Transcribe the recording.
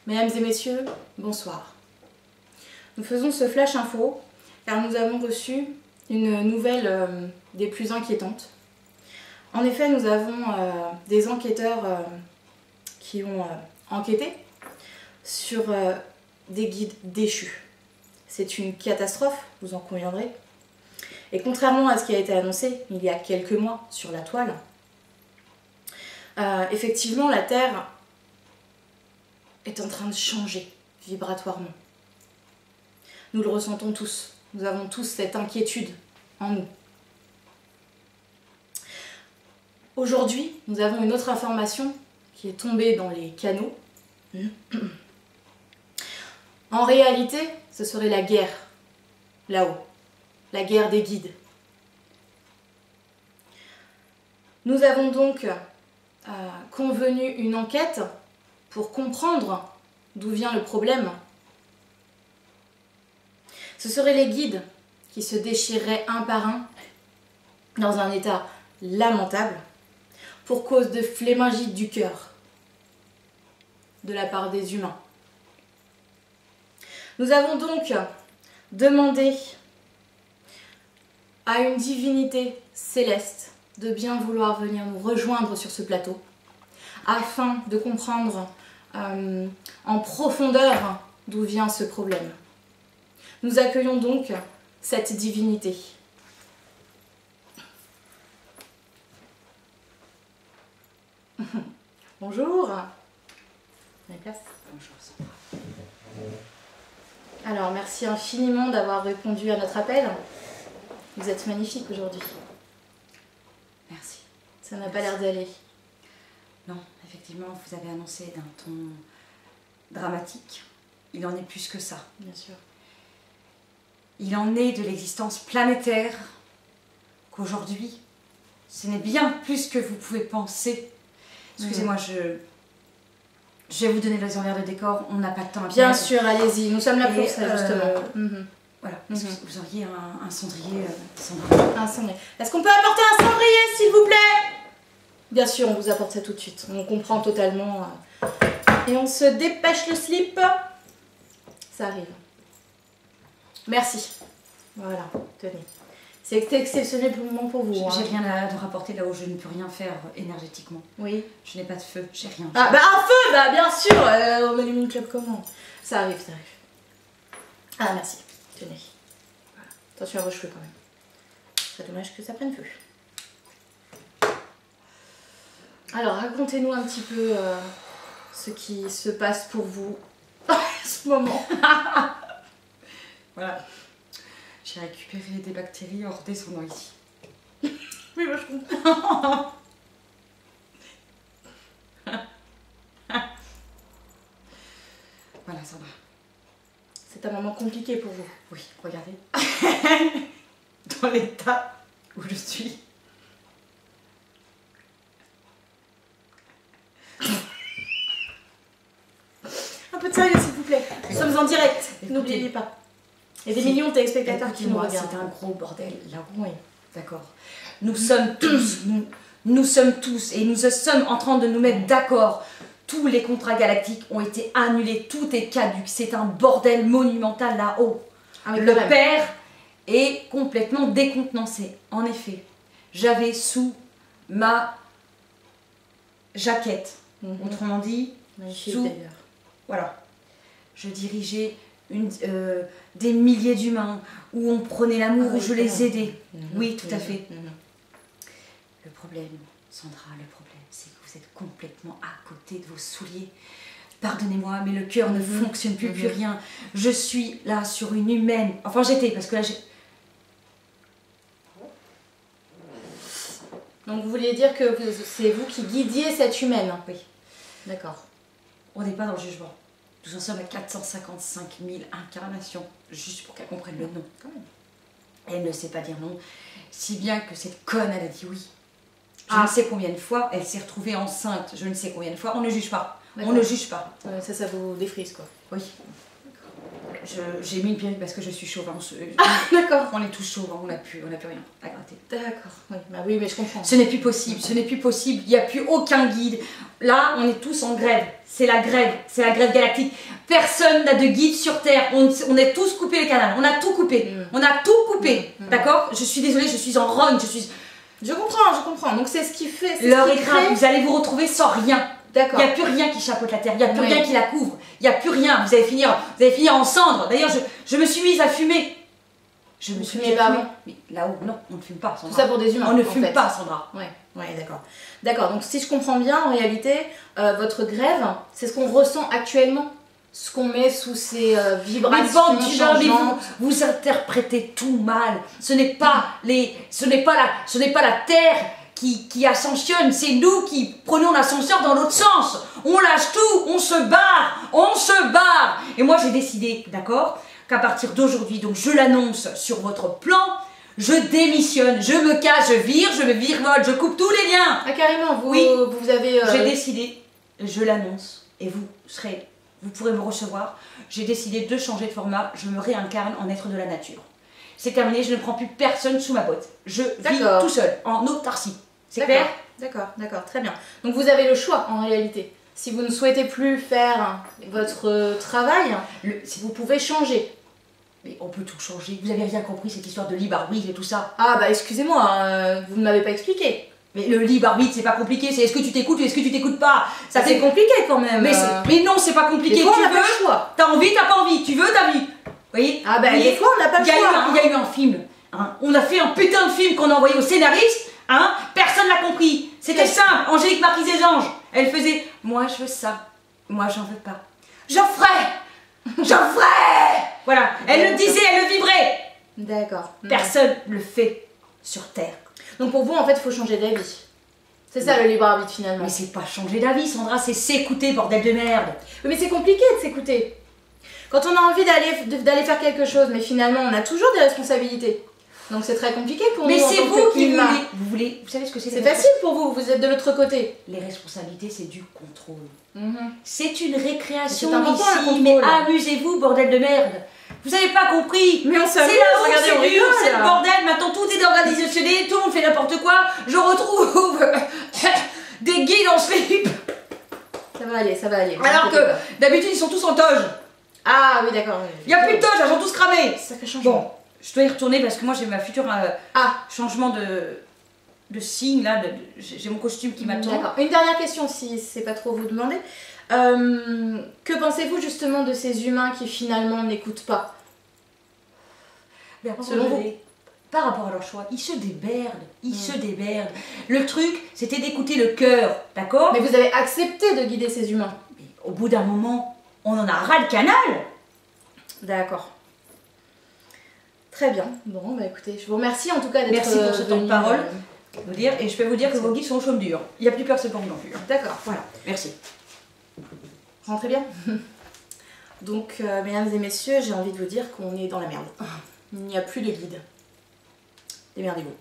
Mesdames et messieurs, bonsoir. Nous faisons ce flash info car nous avons reçu une nouvelle des plus inquiétantes. En effet, nous avons des enquêteurs qui ont enquêté sur des guides déchus. C'est une catastrophe, vous en conviendrez. Et contrairement à ce qui a été annoncé il y a quelques mois sur la toile, effectivement la Terre est en train de changer vibratoirement. Nous le ressentons tous. Nous avons tous cette inquiétude en nous. Aujourd'hui, nous avons une autre information qui est tombée dans les canaux. En réalité, ce serait la guerre, là-haut. La guerre des guides. Nous avons donc convenu une enquête pour comprendre d'où vient le problème. Ce seraient les guides qui se déchireraient un par un dans un état lamentable pour cause de flémingite du cœur de la part des humains. Nous avons donc demandé à une divinité céleste de bien vouloir venir nous rejoindre sur ce plateau afin de comprendre en profondeur d'où vient ce problème. Nous accueillons donc cette divinité. Bonjour. Bonjour. Alors, merci infiniment d'avoir répondu à notre appel. Vous êtes magnifique aujourd'hui. Merci. Ça n'a pas l'air d'aller. Non, effectivement, vous avez annoncé d'un ton dramatique. Il en est plus que ça. Bien sûr. Il en est de l'existence planétaire qu'aujourd'hui, ce n'est bien plus que vous pouvez penser. Excusez-moi, je vais vous donner les envers de décor, on n'a pas le temps à Bien perdre. sûr, allez-y, nous sommes là pour ça, justement. Voilà, est-ce que vous auriez un cendrier, Sandra? Un cendrier. Est-ce qu'on peut apporter un cendrier, s'il vous plaît? Bien sûr, on vous apporte ça tout de suite. On comprend totalement. Et on se dépêche le slip. Ça arrive. Merci. Voilà, tenez. C'est exceptionnellement pour vous. J'ai rien à rapporter là où je ne peux rien faire énergétiquement. Oui. Je n'ai pas de feu, j'ai rien. Ah, bah un feu, bah bien sûr. On allume une clope comment? Ça arrive, ça arrive. Ah, merci. Tenez. Voilà. Attention à vos cheveux quand même. C'est dommage que ça prenne feu. Alors, racontez-nous un petit peu ce qui se passe pour vous en ce moment. Voilà. J'ai récupéré des bactéries en redescendant ici. Oui, moi je comprends. Voilà, Sandra. C'est un moment compliqué pour vous. Oui, regardez. Dans l'état où je suis. Un peu de sérieux, s'il vous plaît. Nous sommes en direct, Écoutez, n'oubliez pas. Il y a des millions de téléspectateurs qui nous regardent. C'est un gros bordel là. Oui. D'accord. Nous sommes tous, nous sommes tous, et nous sommes en train de nous mettre d'accord. Tous les contrats galactiques ont été annulés, tout est caduc. C'est un bordel monumental là-haut. Ah oui, le quand même. père est complètement décontenancé. En effet, j'avais sous ma jaquette, autrement dit, Magnifique sous, d'ailleurs. voilà, je dirigeais des milliers d'humains, où on prenait l'amour, Ah oui, où je les quand même. aidais. Oui, tout à fait. Mhm. Le problème, Sandra, le problème, c'est que vous êtes complètement à côté de vos souliers. Pardonnez-moi, mais le cœur ne fonctionne plus, plus rien. Je suis là sur une humaine. Enfin, j'étais, parce que là, j'ai... Donc vous vouliez dire que c'est vous qui guidiez cette humaine? Oui. D'accord. On n'est pas dans le jugement. Nous en sommes à 455 000 incarnations, juste pour qu'elle comprenne le nom. Quand même. Elle ne sait pas dire non, si bien que cette conne, elle a dit oui. Je ne sais combien de fois, elle s'est retrouvée enceinte, je ne sais combien de fois. On ne juge pas. On ne juge pas. Ça vous défrise quoi. Oui. J'ai mis une perruque parce que je suis chauve. D'accord. On est tous chauves, on n'a plus rien à gratter. D'accord. Oui. Bah oui, mais je comprends. Ce n'est plus possible, ce n'est plus possible. Il n'y a plus aucun guide. là, on est tous en grève. C'est la grève galactique. Personne n'a de guide sur Terre. On est tous coupé le canal. On a tout coupé. On a tout coupé. D'accord? Je suis désolée, je suis en rogne. Je comprends. Donc c'est ce qui fait. L'heure est grave. Vous allez vous retrouver sans rien. D'accord. Il n'y a plus rien qui chapeaute la Terre. Il n'y a plus rien qui la couvre. Il n'y a plus rien. Vous allez finir en cendres. D'ailleurs, je me suis mise à fumer. Je me suis mise à fumer. Mais là-haut, non, on ne fume pas, Sandra. Tout ça pour des humains. On ne fume pas, Sandra. Ouais, d'accord. D'accord, donc si je comprends bien, en réalité, votre grève, c'est ce qu'on ressent actuellement, ce qu'on met sous ces vibrations, changements. Vous interprétez tout mal. Ce n'est pas la Terre qui ascensionne, c'est nous qui prenons l'ascenseur dans l'autre sens. On lâche tout, on se barre. Et moi j'ai décidé, d'accord, qu'à partir d'aujourd'hui, donc je l'annonce sur votre plan, je démissionne, je me casse, je me virevolte, je coupe tous les liens. Ah carrément, vous avez... J'ai décidé, je l'annonce, et vous pourrez me recevoir. J'ai décidé de changer de format, je me réincarne en être de la nature. C'est terminé, je ne prends plus personne sous ma botte. Je vis tout seul, en autarcie. C'est clair? D'accord, très bien. Donc vous avez le choix en réalité. Si vous ne souhaitez plus faire votre travail, vous pouvez changer. Mais on peut tout changer. Vous avez rien compris, cette histoire de libre arbitre et tout ça. Ah bah excusez-moi, vous ne m'avez pas expliqué. Mais le libre arbitre, c'est pas compliqué, c'est est-ce que tu t'écoutes ou est-ce que tu t'écoutes pas. Ça c'est compliqué quand même. Mais non, c'est pas compliqué. Des fois, on n'a pas le choix. T'as envie, t'as pas envie. Tu veux, t'as envie. Vous voyez? Ah bah des fois, on n'a pas le choix. Il y a eu un film. Hein. On a fait un putain de film qu'on a envoyé au scénariste. Hein. Personne l'a compris. C'était simple. Angélique Marquise des Anges. Elle faisait moi je veux ça. Moi j'en veux pas. J'en ferai. Voilà. Elle le disait, elle le vibrait. D'accord. Personne le fait sur Terre. Donc pour vous, en fait, il faut changer d'avis. C'est ça le libre arbitre finalement. Mais c'est pas changer d'avis, Sandra, c'est s'écouter, bordel de merde. Mais c'est compliqué de s'écouter. Quand on a envie d'aller faire quelque chose, mais finalement on a toujours des responsabilités. Donc c'est très compliqué pour nous. Mais c'est vous qui voulez. Vous savez ce que c'est? C'est facile pour vous, vous êtes de l'autre côté. Les responsabilités, c'est du contrôle. C'est une récréation ici, mais amusez-vous, bordel de merde. Vous avez pas compris. Mais on s'amuse, regardez, on rigole, c'est le bordel. Maintenant tout est organisationnel, tout le monde fait n'importe quoi. Je retrouve des guides en slip. Ça va aller. Alors que d'habitude ils sont tous en toge. Ah oui, d'accord. Il n'y a plus de toge, ils sont tous cramés. Ça fait changement. Bon, je dois y retourner parce que moi j'ai ma future changement de signe là. J'ai mon costume qui m'attend. D'accord. Une dernière question, si c'est pas trop vous demander. Que pensez-vous justement de ces humains qui finalement n'écoutent pas? Selon vous, par rapport à leur choix, ils se déberdent. Le truc, c'était d'écouter le cœur, d'accord? Mais vous avez accepté de guider ces humains. Mais au bout d'un moment, on en a ras le canal. D'accord. Très bien. Bon, bah écoutez, je vous remercie en tout cas d'être Merci pour ce temps de parole. Et je peux vous dire que vos guides sont au chaume dur. Il n'y a plus personne pour vous non plus. D'accord. Voilà. Merci. Rentrez bien. Donc, mesdames et messieurs, j'ai envie de vous dire qu'on est dans la merde. Il n'y a plus de guide. Démerdez-vous.